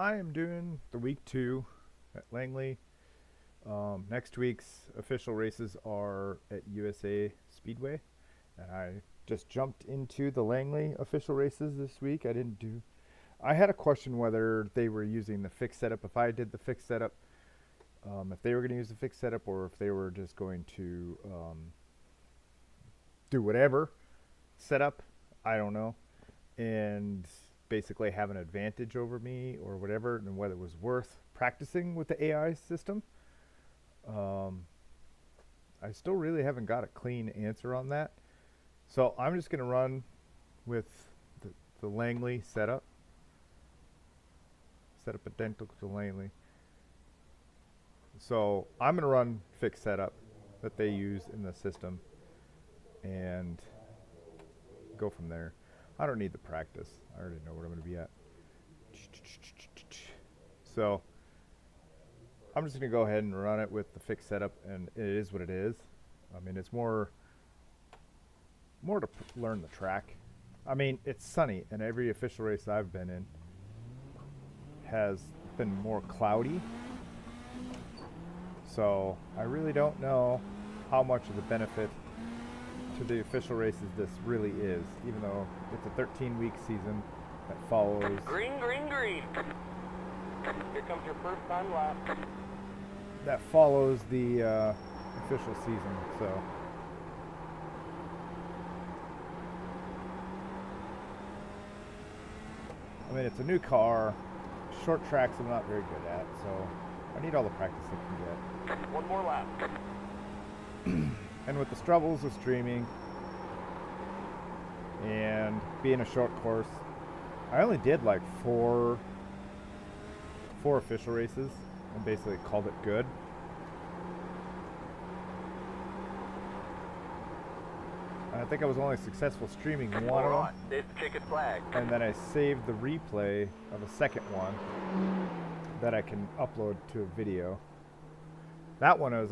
I am doing the week 2 at Langley. Next week's official races are at USA Speedway, and I just jumped into the Langley official races this week. I had a question whether they were using the fixed setup. If I did the fixed setup, if they were going to use the fixed setup, or if they were just going to do whatever setup. I don't know, and basically have an advantage over me or whatever, and whether it was worth practicing with the AI system. I still really haven't got a clean answer on that. So I'm just going to run with the Langley setup. Setup identical to Langley. So I'm going to run fixed setup that they use in the system and go from there. I don't need the practice. I already know where I'm going to be at. So I'm just going to go ahead and run it with the fixed setup, and it is what it is. I mean, it's more to learn the track. I mean, it's sunny, and every official race I've been in has been more cloudy. So I really don't know how much of the benefit to the official races this really is, even though it's a 13-week season that follows. Green, green, green. Here comes your first time lap. That follows the official season, so. I mean, it's a new car. Short tracks I'm not very good at, so I need all the practice I can get. One more lap. And with the struggles of streaming and being a short course, I only did like four official races and basically called it good. And I think I was only successful streaming one of them. There's the checkered flag. And then I saved the replay of a second one that I can upload to a video. That one was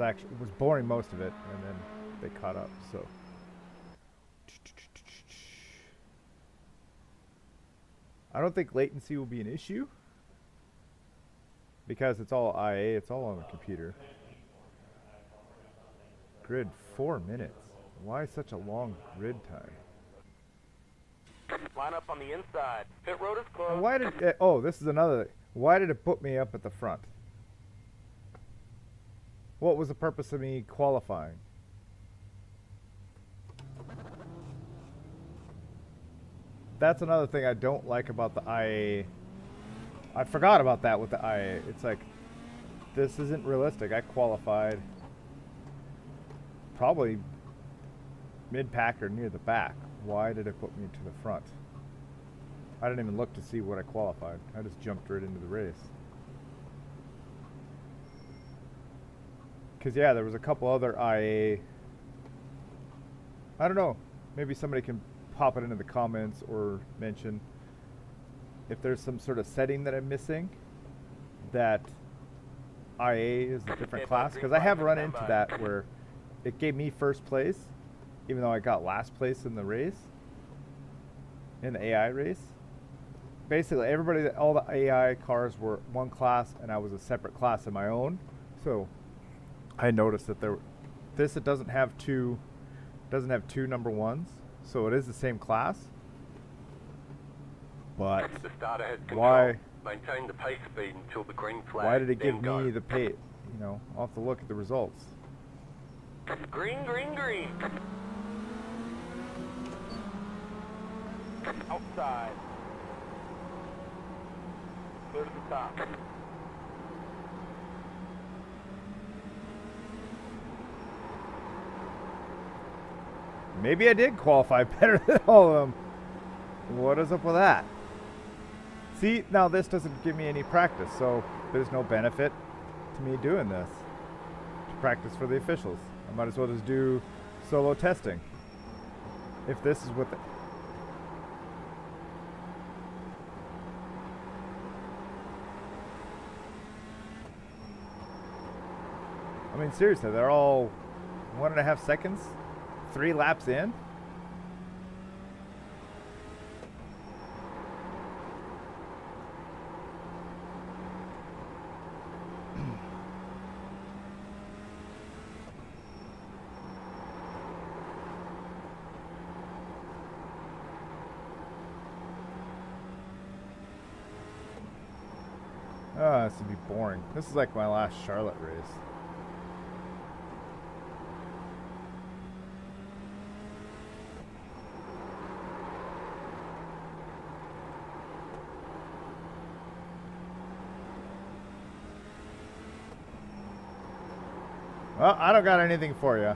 boring most of it, and then they caught up. So I don't think latency will be an issue because it's all IA, it's all on the computer. Grid 4 minutes. Why such a long grid time? Line up on the inside. Pit road is closed. And why did it, oh, this is another. Why did it put me up at the front? What was the purpose of me qualifying? That's another thing I don't like about the IA. I forgot about that with the IA. It's like, this isn't realistic. I qualified probably mid-pack or near the back. Why did it put me to the front? I didn't even look to see what I qualified. I just jumped right into the race. Because, yeah, there was a couple other IA. I don't know. Maybe somebody can pop it into the comments or mention if there's some sort of setting that I'm missing that IA is a different class. Because I have run into that where it gave me first place, even though I got last place in the race, in the AI race. Basically, all the AI cars were one class, and I was a separate class of my own. So I noticed that it doesn't have two number ones, so it is the same class. But The starter has control. why? Maintain the pace speed until the green flag. Why did it then give go. me the pay? You know, I'll have to look at the results. Green, green, green. Outside. Clear to the top. Maybe I did qualify better than all of them. What is up with that? See, now this doesn't give me any practice, so there's no benefit to me doing this to practice for the officials. I might as well just do solo testing. If this is what I mean, seriously, they're all 1.5 seconds, 3 laps in. Oh, this would be boring. This is like my last Charlotte race. Well, I don't got anything for you.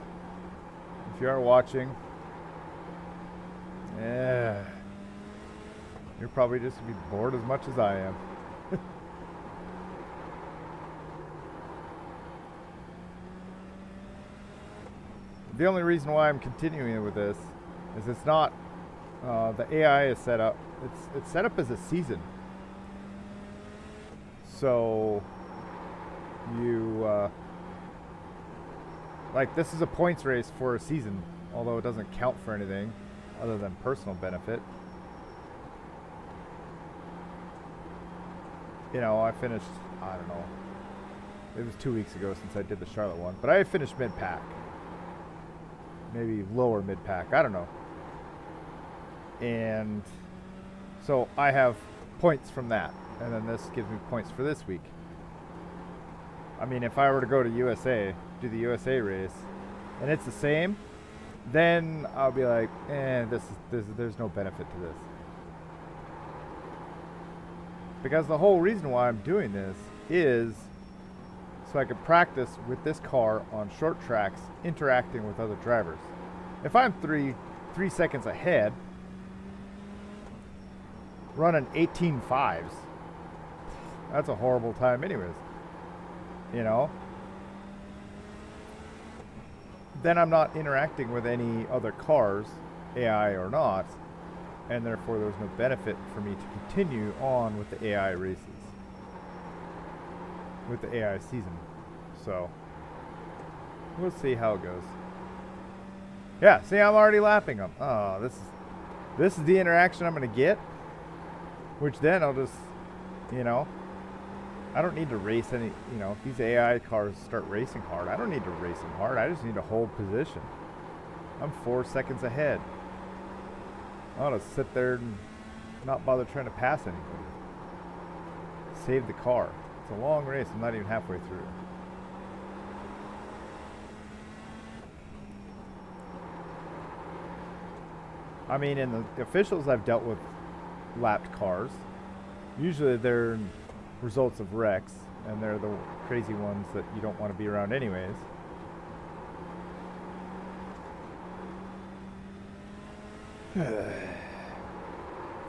If you are watching, yeah, you're probably just gonna be bored as much as I am. The only reason why I'm continuing with this is it's not the AI is set up. It's set up as a season. So you like this is a points race for a season, although it doesn't count for anything other than personal benefit. You know, I finished, I don't know, it was 2 weeks ago since I did the Charlotte one, but I finished mid-pack. Maybe lower mid-pack, I don't know. And so I have points from that, and then this gives me points for this week. I mean, if I were to go to USA, do the USA race, and it's the same, then I'll be like, there's no benefit to this. Because the whole reason why I'm doing this is so I can practice with this car on short tracks, interacting with other drivers. If I'm three seconds ahead, running 18.5s, that's a horrible time anyways. You know? Then I'm not interacting with any other cars, AI or not, and therefore there's no benefit for me to continue on with the AI races, with the AI season. So we'll see how it goes. Yeah, see, I'm already lapping them. Oh, this is the interaction I'm gonna get, which then I'll just, you know, I don't need to race any, you know, if these AI cars start racing hard, I don't need to race them hard. I just need to hold position. I'm 4 seconds ahead. I ought to sit there and not bother trying to pass anybody. Save the car. It's a long race. I'm not even halfway through. I mean, in the officials I've dealt with lapped cars. Usually they're results of wrecks, and they're the crazy ones that you don't want to be around anyways.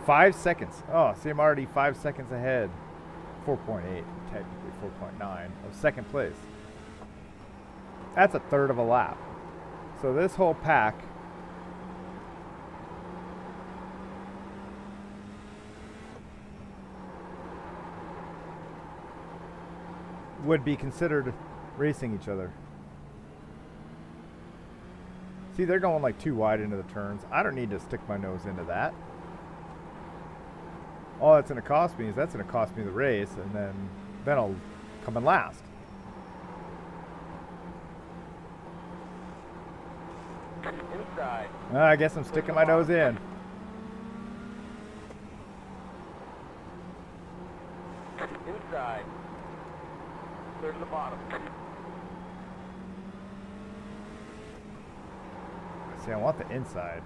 Five seconds. Oh, see, I'm already 5 seconds ahead. 4.8, technically 4.9 of second place. That's a third of a lap. So this whole pack would be considered racing each other. See, they're going like too wide into the turns. I don't need to stick my nose into that. All that's going to cost me is that's going to cost me the race, and then I'll come in last. Inside. I guess I'm sticking my nose in. Inside. Clear to the bottom. See, I want the inside.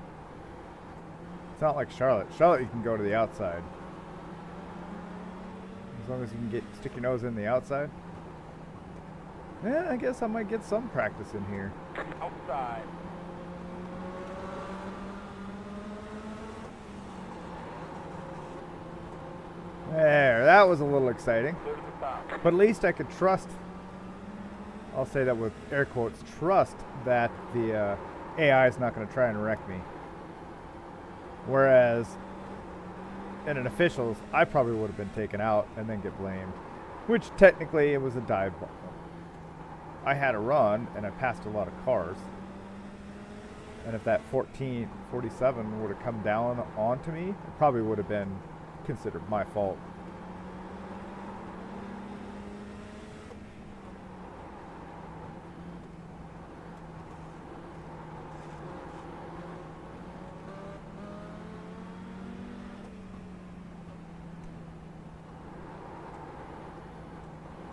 It's not like Charlotte. Charlotte, you can go to the outside. As long as you can stick your nose in the outside. Yeah, I guess I might get some practice in here. Outside. There, that was a little exciting. Clear to the top. But at least I could trust, I'll say that with air quotes, trust that the AI is not going to try and wreck me. Whereas in an officials, I probably would have been taken out and then get blamed. Which technically it was a dive ball. I had a run and I passed a lot of cars. And if that 47 would have come down onto me, it probably would have been considered my fault.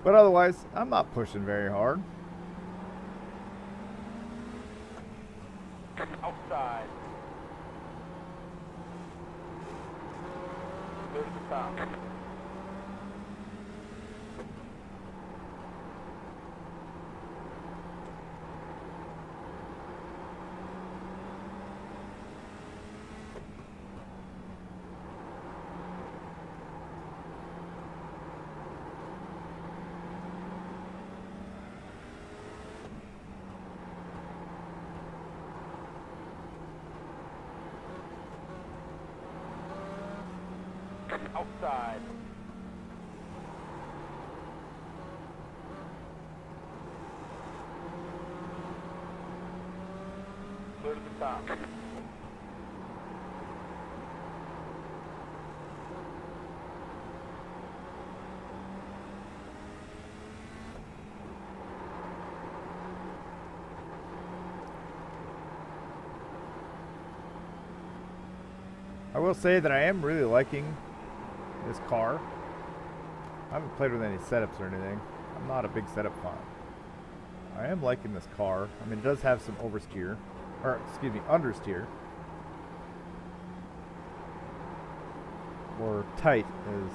But otherwise, I'm not pushing very hard. Outside. Clear to the top. Outside. Clear to the top. I will say that I am really liking this car. I haven't played with any setups or anything. I'm not a big setup fan. I am liking this car. I mean, it does have some oversteer, or excuse me, understeer. Or tight is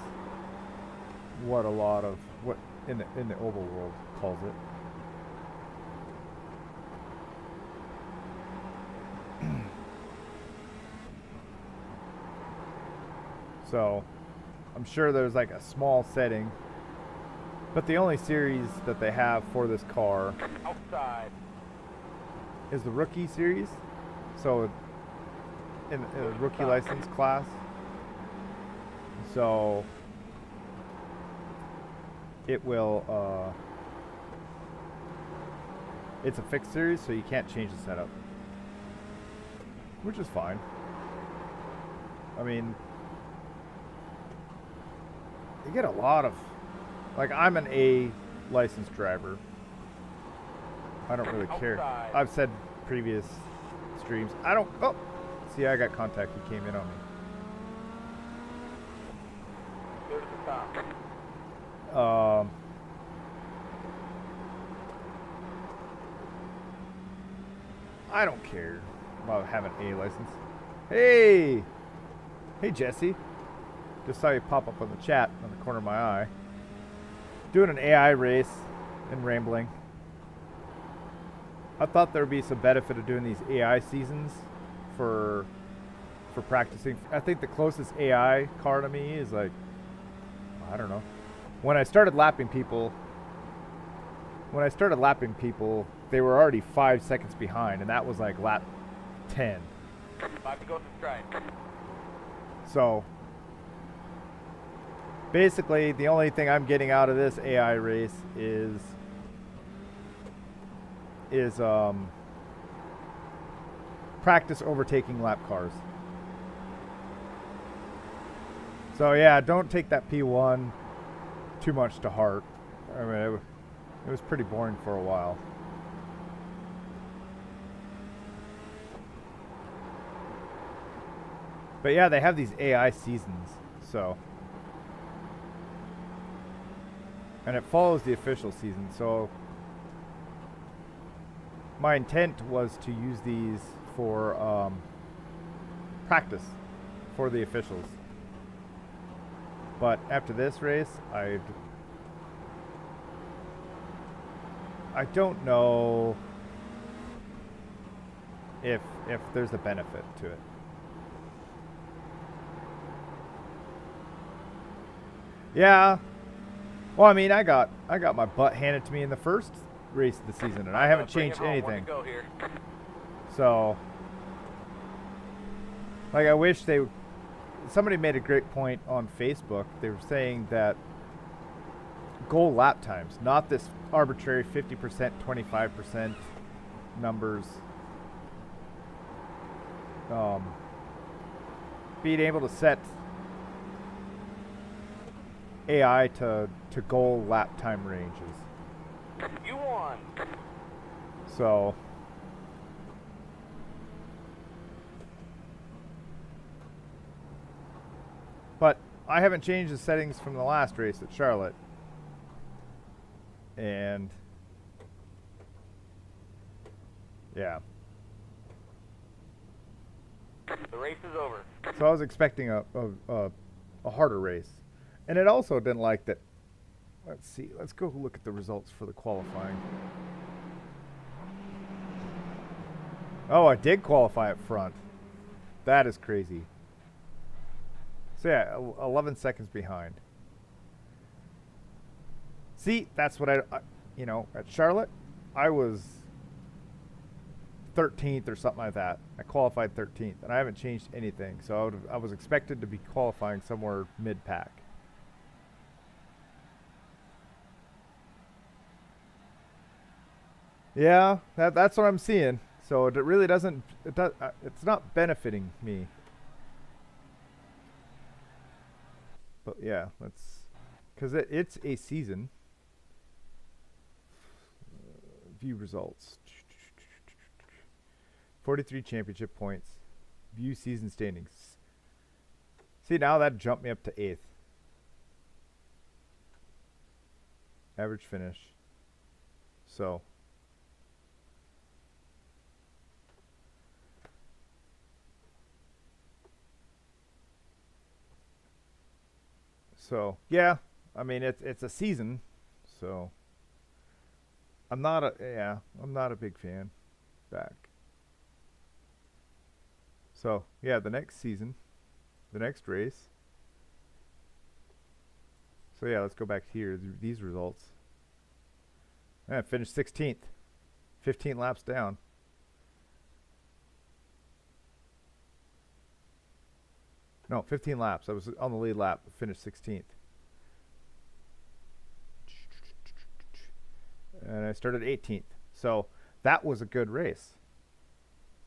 what a lot of what in the oval world calls it. So, I'm sure there's like a small setting, but the only series that they have for this car Outside. is the rookie series. So, in the rookie license class. So, it will, it's a fixed series, so you can't change the setup, which is fine. I mean, you get a lot of, like, I'm an A licensed driver. I don't really care. Outside. I've said previous streams, I don't, oh, see, I got contact, he came in on me. Clear to the top. I don't care about having A license. Hey! Hey, Jesse. Just saw you pop up on the chat on the corner of my eye. Doing an AI race and rambling. I thought there would be some benefit of doing these AI seasons for practicing. I think the closest AI car to me is like, I don't know. When I started lapping people, they were already 5 seconds behind, and that was like lap 10. 5 to go to stride. So basically, the only thing I'm getting out of this AI race is practice overtaking lap cars. So yeah, don't take that P1 too much to heart. I mean, it was pretty boring for a while. But yeah, they have these AI seasons, so. And it follows the official season, so my intent was to use these for practice for the officials. But after this race, I don't know if there's a benefit to it. Yeah. Well, I mean, I got my butt handed to me in the first race of the season, and I haven't changed anything. Go here. So, like, I wish they. Somebody made a great point on Facebook. They were saying that goal lap times, not this arbitrary 50%, 25% numbers. Being able to set AI to goal lap time ranges. You won. So, but I haven't changed the settings from the last race at Charlotte. And yeah. The race is over. So I was expecting a harder race. And it also didn't like that. Let's see. Let's go look at the results for the qualifying. Oh, I did qualify up front. That is crazy. So yeah, 11 seconds behind. See, that's what you know, at Charlotte, I was 13th or something like that. I qualified 13th, and I haven't changed anything. So I was expected to be qualifying somewhere mid-pack. Yeah, that's what I'm seeing. So it really doesn't. It's not benefiting me. But yeah, let's, because it's a season. View results. 43 championship points. View season standings. See, now that jumped me up to 8th. Average finish. So. So, yeah. I mean, it's a season. So. I'm not a big fan. Back. So, yeah, the next season, the next race. So, yeah, let's go back here. These results. I finished 16th. 15 laps down. No, 15 laps. I was on the lead lap. Finished 16th. And I started 18th. So, that was a good race.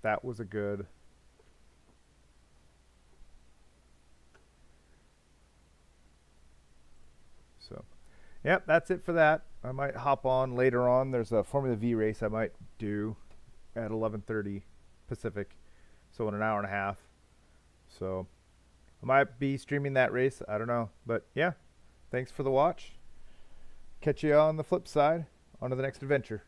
That was a good... So, yep, that's it for that. I might hop on later on. There's a Formula V race I might do at 11:30 Pacific, so in an hour and a half. So I might be streaming that race. I don't know, but yeah, thanks for the watch. Catch you on the flip side. On to the next adventure.